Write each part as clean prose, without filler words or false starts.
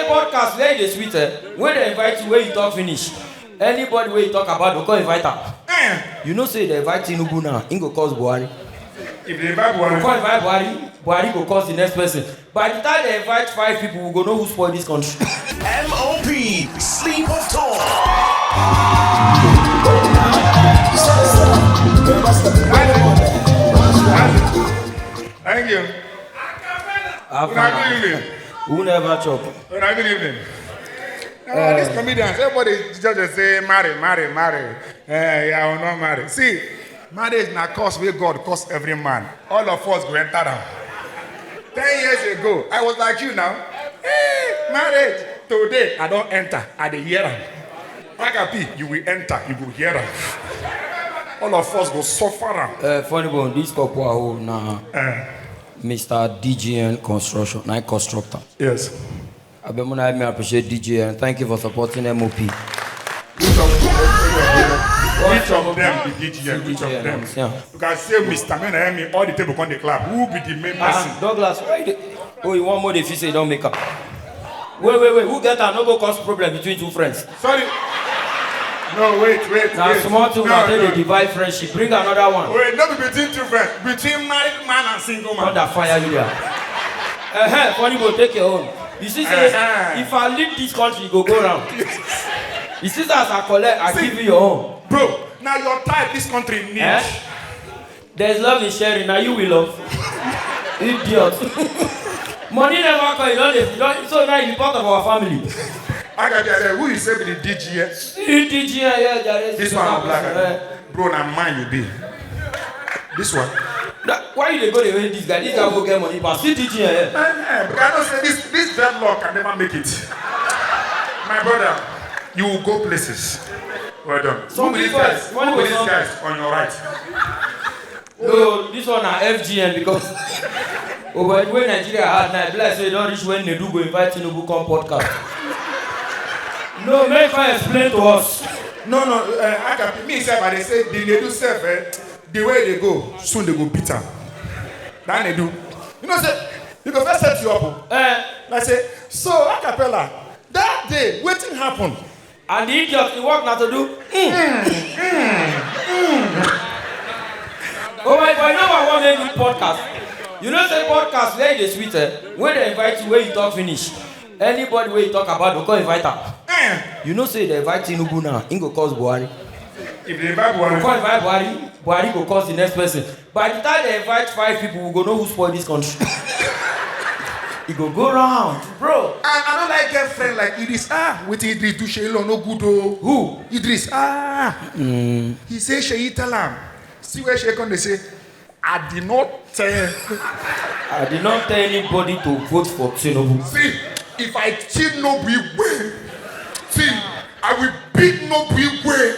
podcast where they sweet, when they invite you, where you talk finish. Anybody where you talk about, they call invite her. You know, say they invite Tinubu now, he go cause Buhari. If they invite Buhari, Buhari go cause the next person. By the time they invite 5 people, we go know who spoil this country. M.O.P. Sleep of talk. Thank you. Good evening. Who never chop? Good evening. These comedians, everybody just say marry. Yeah, or not marry. See, marriage is not cause where God calls every man. All of us go enter down. 10 years ago, I was like you now. Hey, marriage. Today, I don't enter. I dey hear am. Agapi, you will enter. You will hear am. All of us go suffer am. Funnybone, this couple are home now. Mr. DGN Construction, night constructor. Yes. I appreciate DGN. Thank you for supporting MOP. Which of them be DGN? Which of them? Yeah. You can say Mr. Men, all the table on the club. Who be the main person? Douglas, oh, you want more if you say don't make up. Wait. Who get that? No go cause problem between two friends. Sorry. No, wait. Now, small two, they divide friendship. Bring another one. Wait, not between two friends. Between married man and single man. Not fire you there. Funnybone, take your own. You see, say, if I leave this country, you go round. You see, as I collect, I give you your own. Bro, now your type this country needs. There's love in sharing. Now you will love. Idiot. Money never come. You don't, so now you're part of our family. I got who you say be the DGN? DGN, yeah, there is. This one black. Bro, now mine you be. This one. Why you go the way this guy? This guy go get money, but still DGN. But I don't say this deadlock can never make it. My brother, you will go places. Well done. Who be these guys on your right? No, this one are FGN because but when Nigeria had night, like so you don't reach when they do go invite Tinubu come podcast. No, make her explain to us. No, I can me say, but they say they do self, the way they go, soon they go beat them. That they do. You know, say you go first set you up. I say, so Acapella, that day, what thing happened? And the idiot, he work not to do. Oh my God, you know what I want to make podcast? You know, say podcast where they sweet, when they invite you, where you talk finish. Anybody where you talk about, they call invite her. You know, say they invite Tinubu now, he go cause Buhari. If they invite Buhari, Buhari go cause the next person. By the time they invite 5 people, we go know who spoil this country. He go round, bro. I don't like girlfriend like Idris. With Idris do Sheila no good oh. Who? Idris. He say Sheila tell him. See where she come, they say, I did not tell anybody to vote for Tinubu. See, if I cheat no be way. See, I will beat no be way.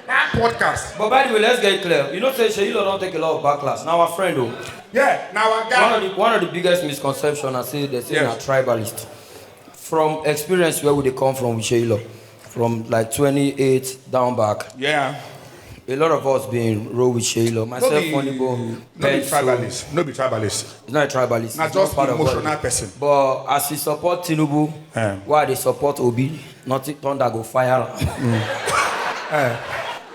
That podcast. But by the way, let's get clear. You know, say Sheila don't take a lot of backlash. Now our friend though. Yeah, now our guy. One of the biggest misconceptions I say they say are tribalist. From experience, where would they come from with Sheila? From like 28 down back. Yeah. A lot of us being roll with Sheila. Myself, Funnybone. No be tribalist. No be tribalist. It's not a tribalist. Not just an emotional person. But as he support Tinubu, why they support Obi, nothing thunder go fire.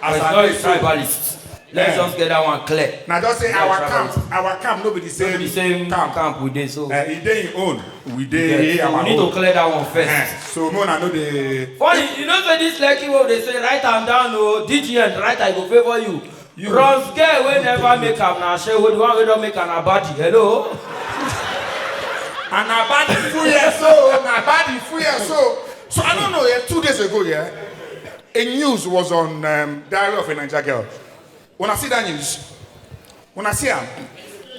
As it's not a tribalist. Let's just get that one clear. Now just say our camp, nobody the same camp we did. So he dey in own. We dey so we need to clear that one first. So no, I know the funny, you know say this lucky what they say write am down oh DGN right I go favor you. Bronze girl wey never make am na shey the one wey don't make an abadi. Hello? An abadi full year so. So I don't know, 2 days ago, a news was on Diary of a Niger Girl. When I see that news, when I see them,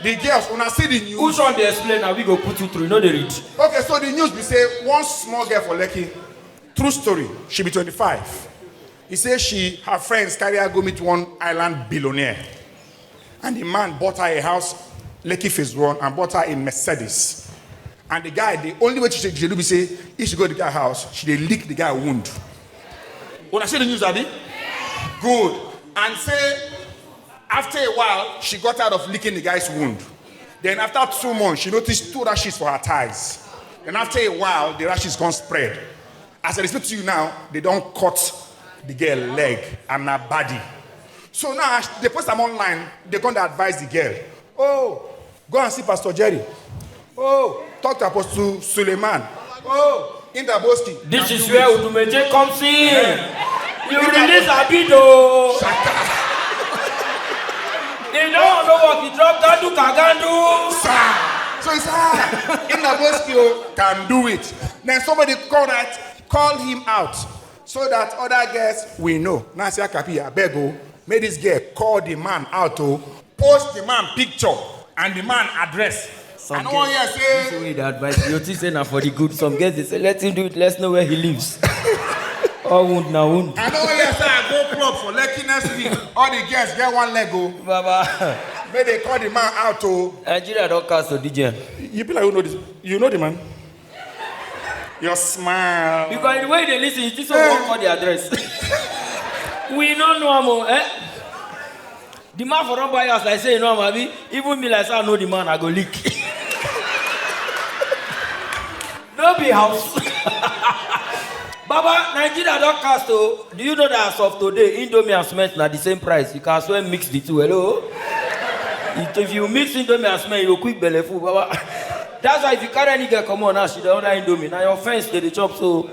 the girls, when I see the news. Which one they explain now? We go put you through, you know they read. Okay, so the news, we say one small girl for Lekki, true story, she be 25. He says her friends carry her go meet one island billionaire. And the man bought her a house, Lekki Phase 1, and bought her a Mercedes. And the guy, the only way she do be say, if she go to the guy's house, she dey lick the guy's wound. When I see the news, Daddy, good. And say, after a while, she got out of licking the guy's wound. Then after 2 months, she noticed 2 rashes for her thighs. And after a while, the rashes can't spread. As I speak to you now, they don't cut the girl leg and her body. So now as they post them online, they're going to advise the girl. Oh, go and see Pastor Jerry. Oh, talk to Apostle Suleiman. Oh, in the Boski. This is where Udumeje comes in. You release Davido. They don't know what he dropped Gandu Kagandu. So it's in the Boski can do it. Then somebody call him out so that other girls will know. Now say Acapella, bego, make this girl call the man out to post the man picture and the man address. Some girls, this way the advice, you say now for the good. Some girls they say let him do it. Let's know where he lives. Oh, wound now wound. I know yes, I go club for Lekki next week. All the girls get one leg go. Baba, may they call the man out to Nigeria don't cast to DJ. You be like you know this. You know the man. Your smile. Because the way they listen, you just won't call the address. We don't know him, eh? The man for run by us like say you know maybe even me like say I know the man I go leak. No be house. Baba, Nigeria don't cast oh. Do you know that as of today, Indomie and cement are the same price? You can as well mix the two. Hello? If you mix Indomie and cement, you quick belly full, Baba. That's why if you carry any girl come on now, she don't order Indomie. Now your friends they the chop so.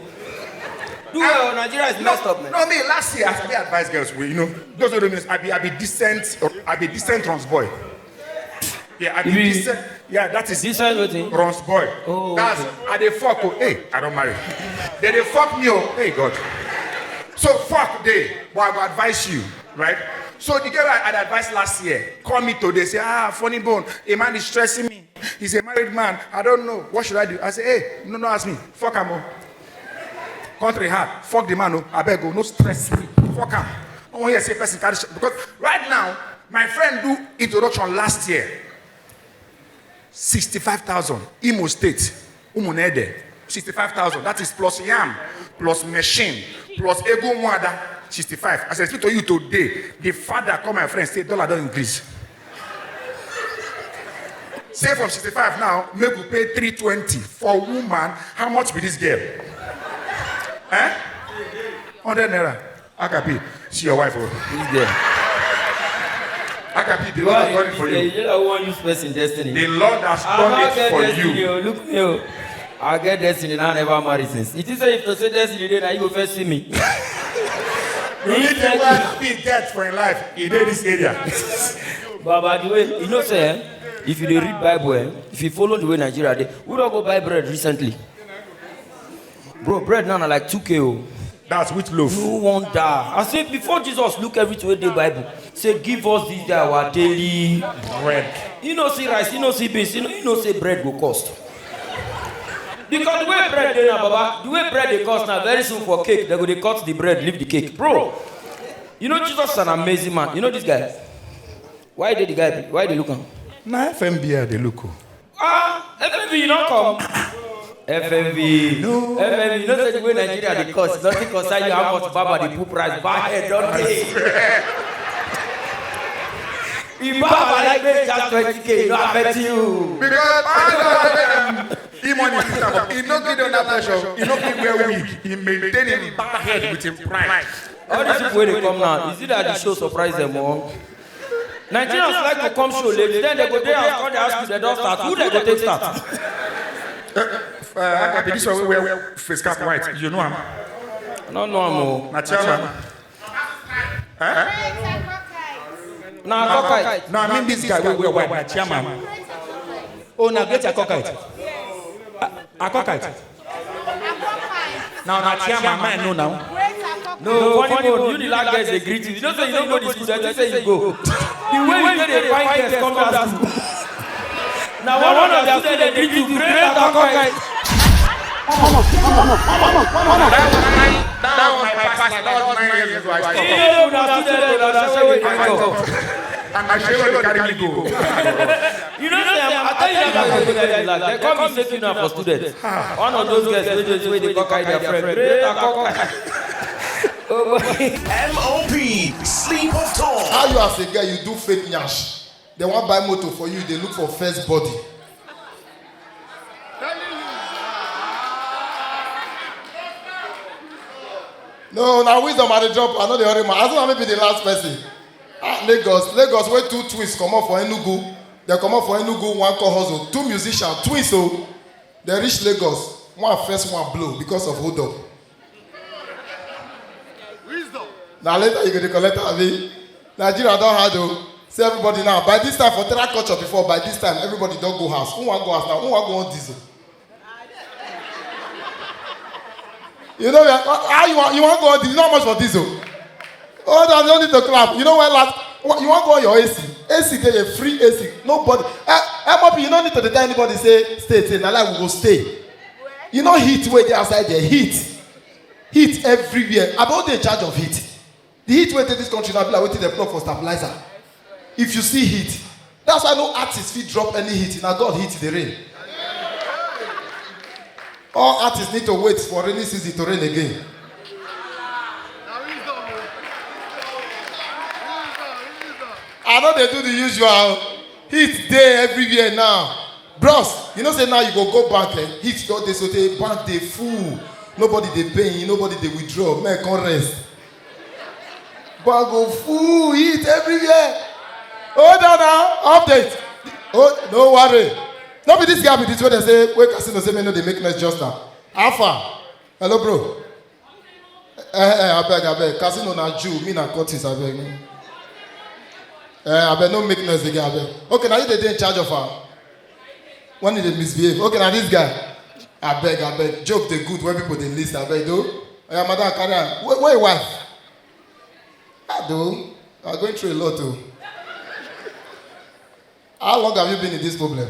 Do well, Nigeria is messed up, man. No, me last year I advised girls, you know, those who don't mean I be decent trans boy. Yeah, I be decent. Yeah, that is decent waiting. Trans boy. Oh, that's okay. I dey fuck. Oh, hey, I don't marry. They fuck me. Oh, hey God. So fuck they. But I will advise you, right? So the girl I had advised last year call me today. Say Funnybone, a man is stressing me. He's a married man. I don't know. What should I do? I say, hey, no, ask me. Fuck him. Country hard. Fuck the man. Oh, I beg go. No stress me. Fuck him. I want to say person carry because right now my friend do introduction last year. 65,000. Imo State. Umunede. 65,000. That is plus yam, plus machine, plus ego mwada. 65. As I speak to you today, the father call my friend say dollar don't increase. Say from 65 now, make we pay 320 for woman. How much be this girl? Eh? 100 naira. Acapella, see your wife. This girl. Acapella, the Lord has done it for you. You don't want to use person destiny. The Lord has done it for you. Look me. I get destiny now. Never marry since. It is if to say destiny, then you go first see me. You need to be dead for your life. He did this area. Baba, the way you know, say, if you read Bible, if you follow the way Nigeria did, we don't go buy bread recently. Bro, bread now are like 2K. That's which loaf? No wonder. I said before Jesus look every way the Bible. Say give us this day our daily bread. You know see rice, you know see beans, you know say bread will cost. Because the way bread they now, Baba, the way bread they cost now, very soon for cake, they cut the bread, leave the cake. Bro, you know Jesus is an amazing man. You know this guy? Why did the guy? Why they look him? Nah, FMB they look. FMB you don't come. FMB. No. FMB, you know the way Nigeria they cost. Nothing concern you how much Baba the poop price. Buy it, don't they? If Baba like me just 20K, no affect you. Because he money, he no get under pressure. He no get wear wig. He maintain him bad head with him pride. All these people when they come now, is it that the show surprise them all? Nigerians like to come show late, then they go there and come they ask you they don't start. Who they go take start? This one we wear face cap white. You know him? No, no, Na chairman. Nah, cockite. No, I mean this guy we wear white. Na chairman. Oh, now get a cockite. A cockite. Now, chairman, man, no, now. No, Funnybone, you the last guys they greet you. You don't say you don't go to school, they just say you go. The way you get a fine guest come to school. Now one of their students they greet you, great a cockite. That was my past. That was 9 years ago. I stopped. And I show you the carry me go. You know, I tell you that they come and take you now for students. One of those guys, they go carry their friend. Great a cockite. M.O.P. Sleep of Talk. How you as a guy, you do fake nyash. They want buy motor for you, they look for first body. No, now wisdom at the drop. I know the other man. I don't know maybe the last person. Lagos, where two twins come up for Enugu. They come up for Enugu, one call hustle. Two musicians, twins, so they reach Lagos. One first, one blow because of hold up. Wisdom. Now later you get the collector of it. Nigeria don't have to see everybody now. By this time, for terror culture before, by this time, everybody don't go house. Who want go house now? Who want go on diesel? You know how you want go on diesel? Not much for diesel. Oh, I don't need to clap. You know when last you want to go on your AC? AC get a free AC. Nobody. M.O.P. You don't need to tell anybody say now like we go stay. You know heat where they outside there. Heat everywhere. About the charge of heat. The heat where this country now be like waiting the plug for stabilizer. If you see heat, that's why no artist fit drop any heat. Now God heat the rain. All artists need to wait for rainy season to rain again. I know they do the usual heat day everywhere now. Bros, you know say now you go bank heat don't they so they bank they full. Nobody they pay, nobody they withdraw. Man can't rest. Bank go full, heat everywhere. Hold on now, update. Oh, no worry. Not be this guy with this way they say, wait, casino say me no they make noise just now. Alpha. Hello bro. I beg. Casino na Jew, me na Curtis, I beg. I beg no make noise again, I beg. Okay, now you they in charge of her. When did they misbehave? Okay, now this guy. I beg. Joke the good when people they listen, I beg though. Madam Karen, where your wife? I do. I'm going through a lot too. How long have you been in this problem?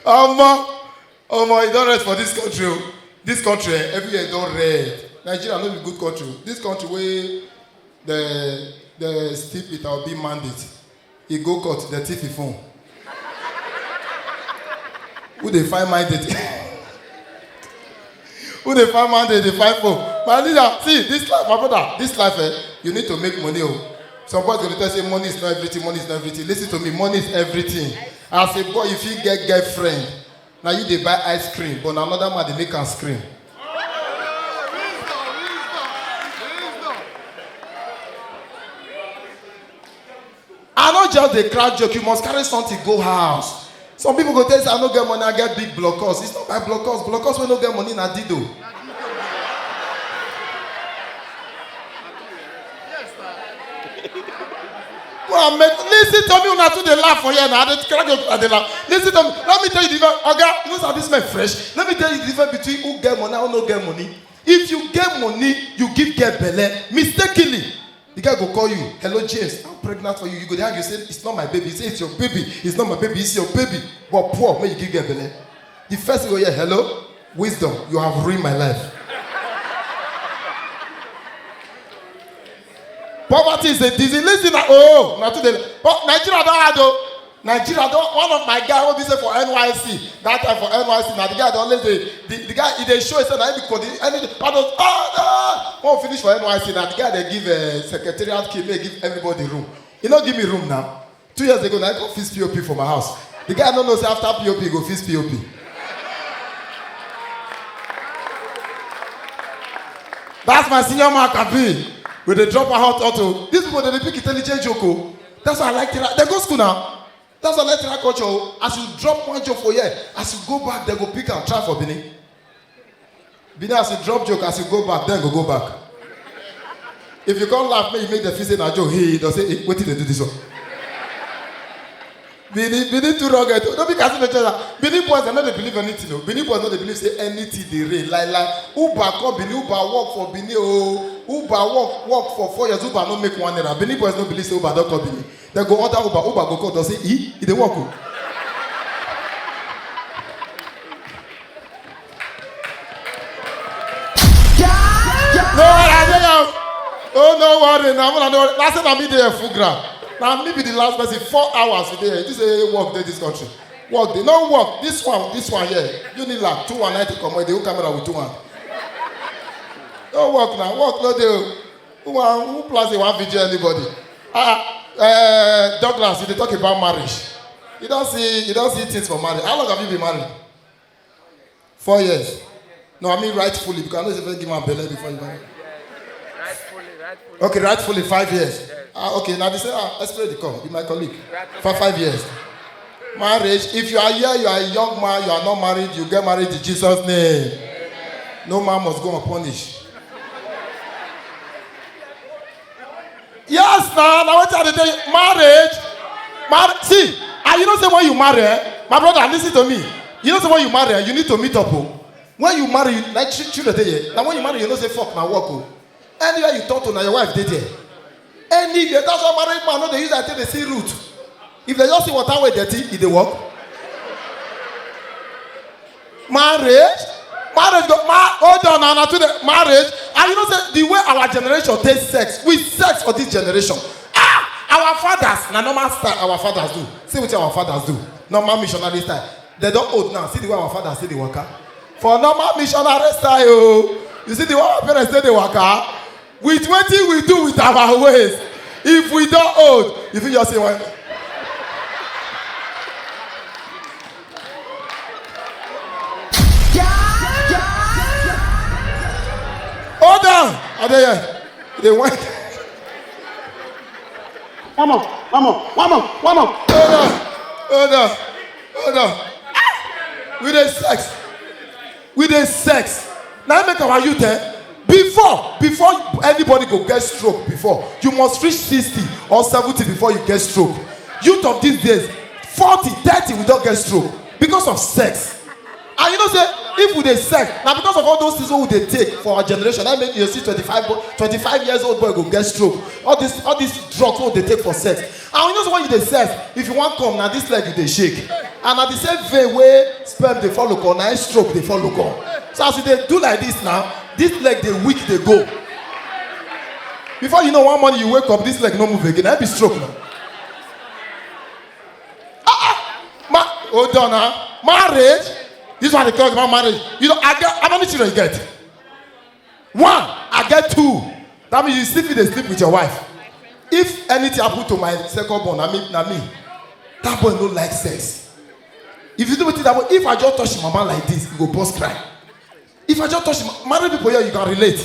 You don't rest for this country. This country, every year don't rest. Nigeria not be good country. This country where the steep it will be mandate. He go court, the thief phone. Who they find mandate? Who they find mandate, they find phone. My leader, see, this life, my brother, this life, you need to make money. Some boys going to tell say money is not everything, Listen to me, money is everything. As a boy, if you get girlfriend, now you they buy ice cream, but another man they make an scream. I not just the crowd joke, you must carry something, go house. Some people go tell you, I don't get money, I get big blockers. It's not my blockers. Blockers when don't get money, na Davido. Well, listen to me, una to the laugh for you now. They laugh. Listen to me. Let me tell you the difference. Okay, you know how this man fresh. Let me tell you the difference between who get money and who no get money. If you get money, you give get belle mistakenly. The guy go call you. Hello, James. I'm pregnant for you. You go there. You say it's not my baby. You say it's your baby. It's not my baby. It's your baby. But poor, when you give get belle. The first thing you hear, hello, wisdom. You have ruined my life. Poverty is a disease. Listen, not today. But Nigeria don't have though. Nigeria don't. One of my guys, what be say for NYC. That time for NYC. Now the guy don't let the guy. He they show himself that he could. Won't finish for NYC. That the guy they give a secretariat key. They give everybody room. He not give me room now. 2 years ago, I got fix POP for my house. The guy don't know say after POP he go fix POP. That's my senior man campaign. When they drop a hot auto, these people they pick intelligent joke. That's why I like it. They go school now. That's why I like it culture. As you drop one joke for year, as you go back, they go pick and try for Benin. Benin as you drop joke, as you go back, then go back. If you can't laugh, you make the face say na joke. Hey, don't say, hey, wait till they do this one. Benin too rugged. Don't be casting the church. Benin boys they not they believe anything. No. Benin boys not they believe say anything they read. Like Uber come Benin, Uber work for Benin. Uber work for 4 years. Uber no make 1 naira. Benin boys no believe say Uber don't come Benin. They go order Uber. Uber go call. They say he they work. No, I tell you. Oh no worry. Now last time I meet there full ground. Now maybe the last person 4 hours a day. This is work day this country. Work day. No work. This one here. You need like 290 come with the whole camera with 2 hands. Don't work now. Work no day. Who plans a one video anybody? Douglas, you talk about marriage. You don't see things for marriage. How long have you been married? 4 years. No, I mean rightfully, because I know if you give my belly before you marry. Rightfully. Okay, rightfully 5 years. Okay, now they say, let's play the call with my colleague. For 5 years. Marriage, if you are here, you are a young man, you are not married, you get married in Jesus' name. No man must go unpunished. Yes, now what are they? Marriage. See, you know say when you marry, my brother, listen to me. You know say when you marry, you need to meet up. When you marry, like children day. Now when you marry, you know say fuck my work. Anywhere you talk to, now your wife did there. Anywhere, that's why married man, no, they use that till they see root. If they just see what way dirty, if they work. Marriage, hold on now to the marriage. And you know say the way our generation takes sex, we sex for this generation. Our fathers, now normal style our fathers do. See what our fathers do. Normal missionary style. They don't old now. See the way our fathers see the worker. For normal missionary style, you see the way our parents say the worker. With what we do with our ways. If we don't old, if you just say one. Hold on. Are they here? They went. One more. Hold on. With the sex. Now make our youth, before anybody go get stroke, you must reach 60 or 70 before you get stroke. Youth of these days, 40, 30 we don't get stroke because of sex. And you know say, if we dey sex, now because of all those things we they take for our generation, that make you see 25 years old boy go get stroke. All these drugs what they take for sex. And you know so when you dey sex, if you want come, now this leg you dey shake. And at the same vein way sperm they follow come, now stroke they follow come. So as they do like this now, this leg they weak they go. Before you know one morning you wake up, this leg no move again. That be stroke now. Hold on now. Marriage. This one they talk about marriage. You know, how many children you get? 1. I get 2. That means you sleep with your wife. If anything happen to my second born, I mean, that boy don't like sex. If you do with it that way, if I just touch mama like this, you go burst cry. If I just touch married people here, you can relate.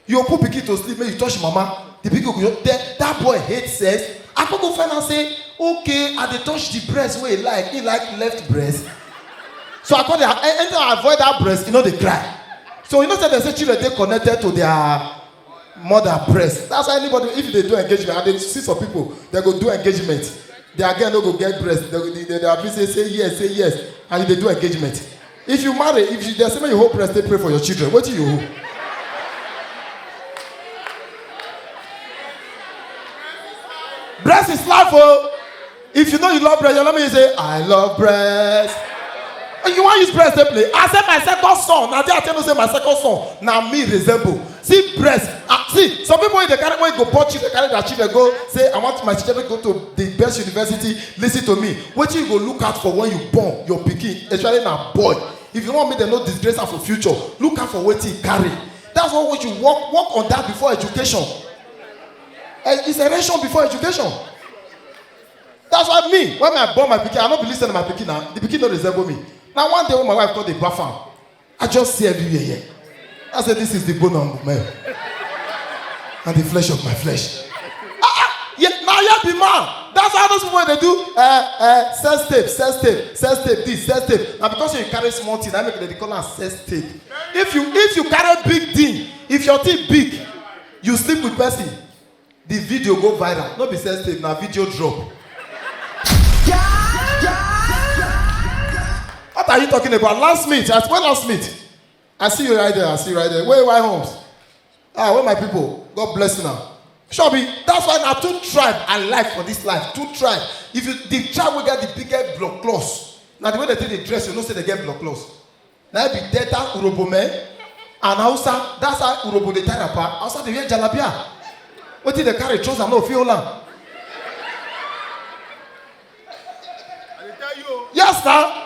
You put pikin to sleep, you touch mama, the pikin go that boy hates sex. I go find and say, okay, I dey touch the breast where he like left breast. So I call them, anytime I avoid that breast, you know they cry. So you know that they say children they connected to their mother breast. That's why anybody, if they do engagement, and they see some people, they go do engagement. They again no go get breast. They say yes, and they do engagement. If you marry, if there's somebody you hold breast, they pray for your children. What do you hold? Breast is life, oh. If you know you love breast, let me say, I love breast. And you want to use breast to play? I said my second son. Now they tell me say my second son. Now me resemble. See breast. See some people when they go born children, they carry their children go say I want my children to go to the best university. Listen to me. What you go look out for when you born your pikin, especially now boy. If you want me to know disgrace for future, look out for what he carry. That's what you work on that before education. It's a ration before education. That's why me when I born my pikin, I don't be listening to my pikin now. The pikin don't resemble me. Now one day when my wife called the buffer, I just see everywhere here. I said, this is the bone of man and the flesh of my flesh. Yeah, now you be man. That's how those people they do sex tape, this, sex tape. Now because you carry small thing, I make they call it sex tape. If you carry big thing, if your teeth big, you sleep with person, the video go viral. Not be sex tape, now video drop. What are you talking about? Last meet. I see you right there. Where my homes? Where my people? God bless you now. Shobi, that's why now 2 tribes are life for this life. 2 tribes. If you the tribe will get the biggest blood close. Now the way they take the dress, you know say they get blood close. Now be Delta Urobo men and Hausa. That's how Urobo they tie apart. Hausa they wear jalabia. What did they carry trousers? No fiola. Yes, sir.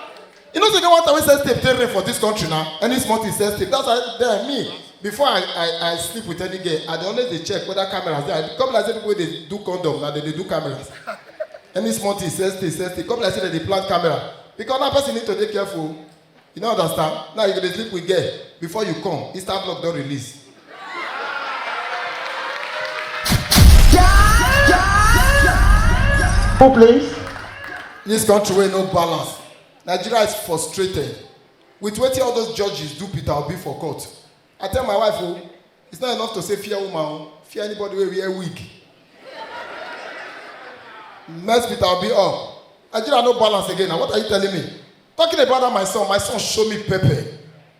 You know, so they want to say tape terrain for this country now. Any small thing says tape. That's why me. Before I sleep with any girl, I always check whether cameras there. Couple I say people they do condom now they do cameras. Any small thing says tape. Couple I say they plant camera because that person need to be careful. You don't understand? Now you go to sleep with girl. Before you come, Easter block don't release. Who please? This country where no balance. Nigeria is frustrated. With what all those judges do Peter Obi for court. I tell my wife, oh, it's not enough to say fear woman, fear anybody where we are weak. Mess Peter Obi up. Nigeria no balance again. Now what are you telling me? Talking about that, my son show me pepper.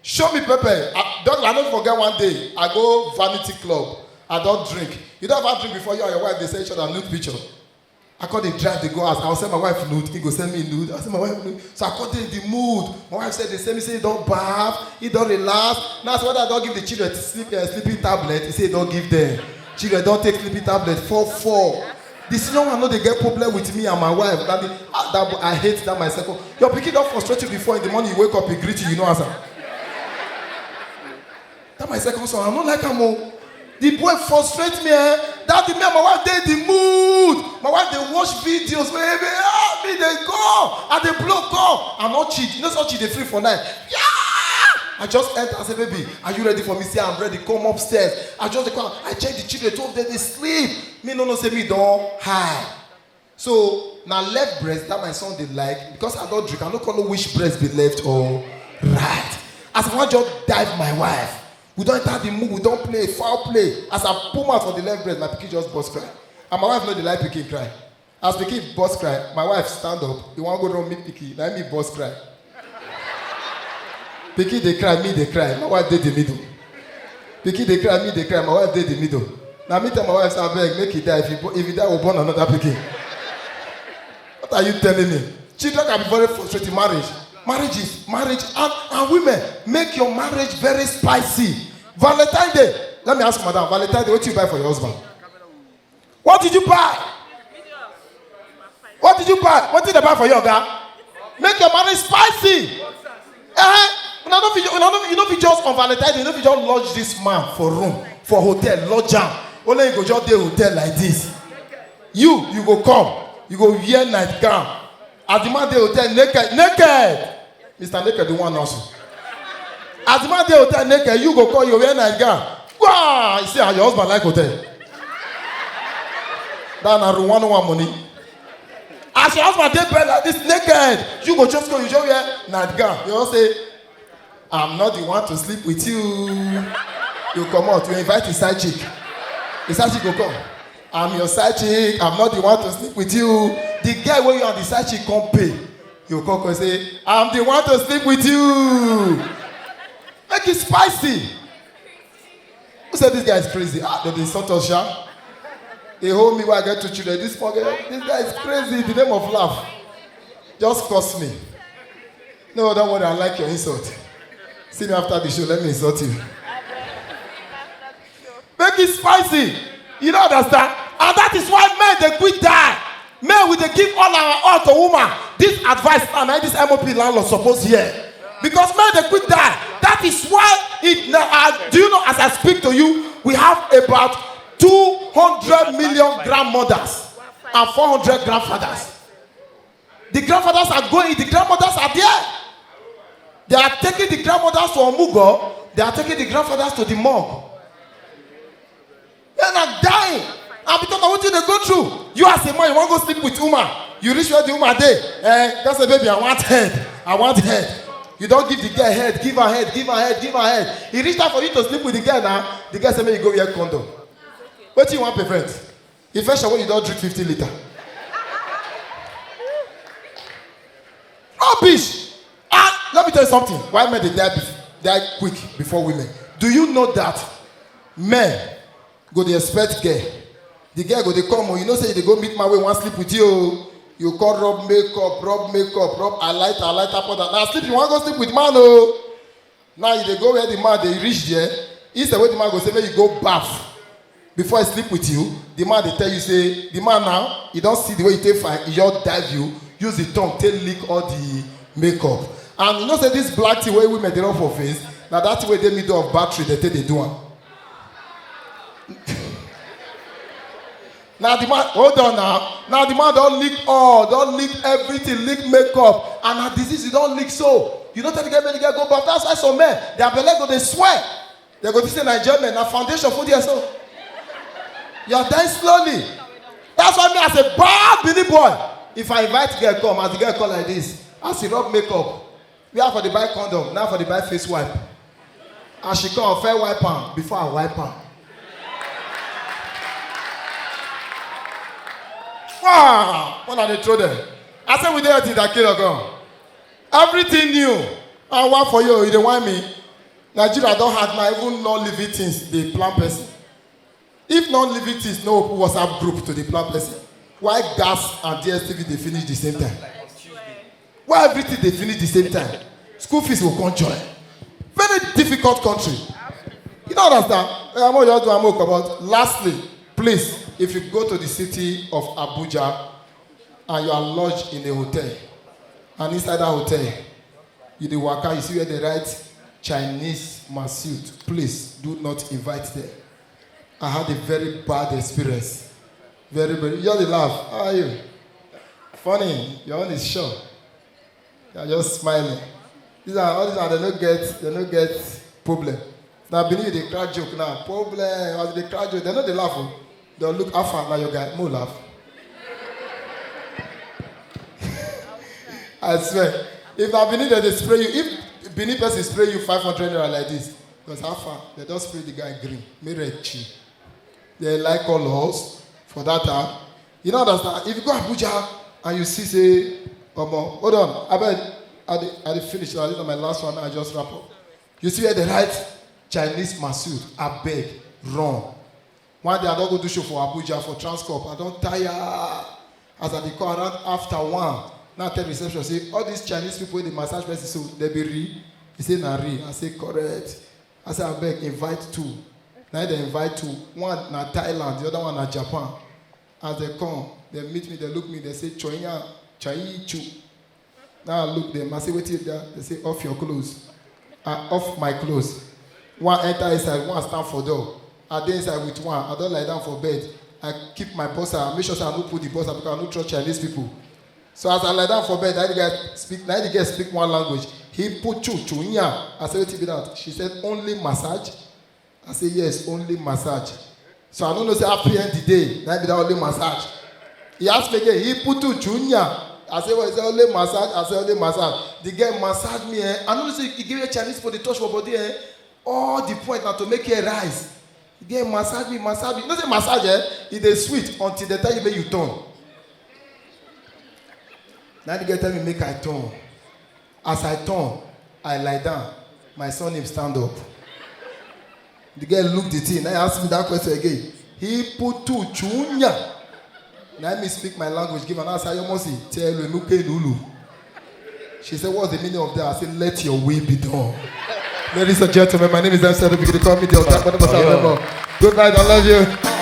Show me pepper. I don't forget one day, I go vanity club. I don't drink. You don't have drink before you and your wife, they say each other nude picture. I call the drive, they go ask. I'll send my wife nude. He go send me nude. I send my wife nude. So I call them in the mood. My wife said, they send me, say, he don't bath, he don't relax. Now, so I don't give the children sleeping tablet. He say, he don't give them. Children don't take sleeping tablet. 4. The senior one know they get problem with me and my wife. I hate that myself. Your pikin don't frustrate you before in the morning you wake up, he greet you, you know answer. That my second son, I don't like him. The boy frustrates me. That me and my wife, they in the mood. My wife, they watch videos. Baby, me, they go. And they blow go. I'm not cheat. You know, so cheat, they free for night. Yeah! I just enter and say, baby, are you ready for me? Say, I'm ready. Come upstairs. I just come. I check the children. 2 of them, they sleep. Me, no, say me, don't hide. So, now left breast, that my son, they like. Because I don't drink, I don't know which breast be left or right. As I want to just dive my wife. We don't enter the mood, we don't play, foul play. As I pull out for the left breast, my pikin just bust cry. And my wife know they like pikin cry. As pikin bust cry, my wife stand up. You want to go down meet pikin, let me bust cry. Pikin they cry, me they cry. My wife did the middle. Pikin they cry, me they cry. My wife did the middle. Now me tell my wife, I beg, make it die. If he die, we'll born another pikin. What are you telling me? Children can be very frustrated in marriage. Marriage, and women, make your marriage very spicy. Valentine's Day. Let me ask madam, Valentine's Day, what did you buy for your husband? What did you buy? What did you buy? What did they buy for your guy? Make your marriage spicy. You know if you just on Valentine's Day, you know if you just lodge this man for room, for hotel, lodge him. Only you go just do hotel like this. You go come, you go wear nightgown. As the man dey hotel naked. Mr. Naked, the one also. As the man dey hotel naked, you go call your wear nightgown. Wow! You see how your husband like hotel. That na one money. As your husband dey bed like this naked, you go just go, you just wear nightgown. You all say, I'm not the one to sleep with you. You come out, you invite the side chick. The side chick go come. I'm your side chick, I'm not the one to sleep with you. The guy when you are the side chick come pay. You come and say, I'm the one to sleep with you. Make it spicy. Who said this guy is crazy? They insult us, yeah? They hold me when I get to children. This guy is crazy. The name of laugh. Just curse me. No, don't worry, I like your insult. See me after the show, let me insult you. Make it spicy. You don't understand? And that is why men, they quit die. Men, we they give all to woman. This advice, and this M.O.P. landlord supposed to hear. Because men, they quit die. That is why, do you know, as I speak to you, we have about 200 million grandmothers and 400 grandfathers. The grandfathers are going, the grandmothers are there. They are taking the grandmothers to Omugo, they are taking the grandfathers to the morgue. They are dying. And because of what they go through, you as a man, you want to go sleep with woman. You reach where the woman there. That's a baby, I want head. You don't give the girl head, give her head. He reached out for you to sleep with the girl now. The girl said, "May you go wear condom." What do you want to prevent? If first of all, you don't drink 50 liters. Rubbish. And let me tell you something. Why men they die quick before women? Do you know that men go they expect girl? The girl go they come, you know say they go meet my way, want sleep with you. You call rub makeup, rub highlighter, powder. Now sleep, you want to go sleep with man, oh. Now you they go where the man they reach there. Instead where the man go say, "May you go bath before I sleep with you." The man they tell you say, the man now, you don't see the way you take fire, he just dive you, use the tongue, take lick all the makeup. And you know say this black tea where women they rub for face, now that's where they middle of battery they take they do one. Now the man, hold on now. Now the man don't lick all, don't lick everything, lick makeup. And a disease, you don't lick so. You don't tell the girl, make the girl go back. That's why some men, their belly go, they swear. They go to say Nigerian men, now foundation for years old. You are dying slowly. That's why me as a bad Billy boy, if I invite girl come, as the girl come like this, as he rub makeup, we have for the buy condom, now for the buy face wipe. As she come, fair wipe her before I wipe her. Wow! When are they throw them? I said we did it that kid ago. Everything new. And one for you, you don't want me. Nigeria don't have now even non-living things, they plan person. If non-living things, no WhatsApp group to the plan person. Why gas and DSTV they finish the same time? Why everything they finish the same time? School fees will come join. Very difficult country. You don't understand? I'm going to talk about. Lastly, please, if you go to the city of Abuja and you are lodged in a hotel, and inside that hotel, you the worker, you see where they write Chinese massage. Please do not invite them. I had a very bad experience. Very, very. You're the laugh. How are you? Funny. Your own is sure. You're just smiling. These are all these are they don't get problem. Now believe the crack joke now. Problem as the crack joke, they know they laugh. They'll look after now your guy. More laugh. I swear. If I believe that they spray you, if Benin person spray you 500 naira like this, because how far they don't spray the guy green, me red cheek. They like colors for that time. You know understand? If you go Abuja and you see say, hold on, I bet I finish. This is my last one. I just wrap up. You see where they write Chinese Masood. I beg, wrong. One day I don't go do show for Abuja for Transcorp. I don't tire. As I call around after 1. Now tell reception say all these Chinese people in the massage place so they be re. He say na re. I say correct. I say I beg invite 2. Now they invite 2. One na Thailand, the other one na Japan. As they come, they meet me, they look me, they say Choya, Chai Chu. Now I look them, I say wait till there. They say off your clothes. Off my clothes. One enter inside, one stand for door. I dey inside with one. I don't lie down for bed. I keep my bossa. I make sure I don't put the bossa because I don't trust Chinese people. So as I lie down for bed, I the guy speak one language. He put chunya. I said, what be that? She said, only massage. I said, yes, only massage. So I don't know say happy end the day. That be that only massage. He asked me again, he put chunya. I said, well, is only massage? I said, only massage. The guy massaged me. I know say he gave me a Chinese for the touch for body. All the point now to make it rise. The guy massage me. You know say massage, it is sweet until the time you turn. Now the guy tell me make I turn. As I turn, I lie down. My son him stand up. The guy looked at it. Now he asked me that question again. He put two chunya. Now me speak my language. Give an answer. You must see. Tell Lulu. She said, "What's the meaning of that?" I said, "Let your will be done." Ladies and gentlemen, my name is Edopikin. They call me the Good night. I love you.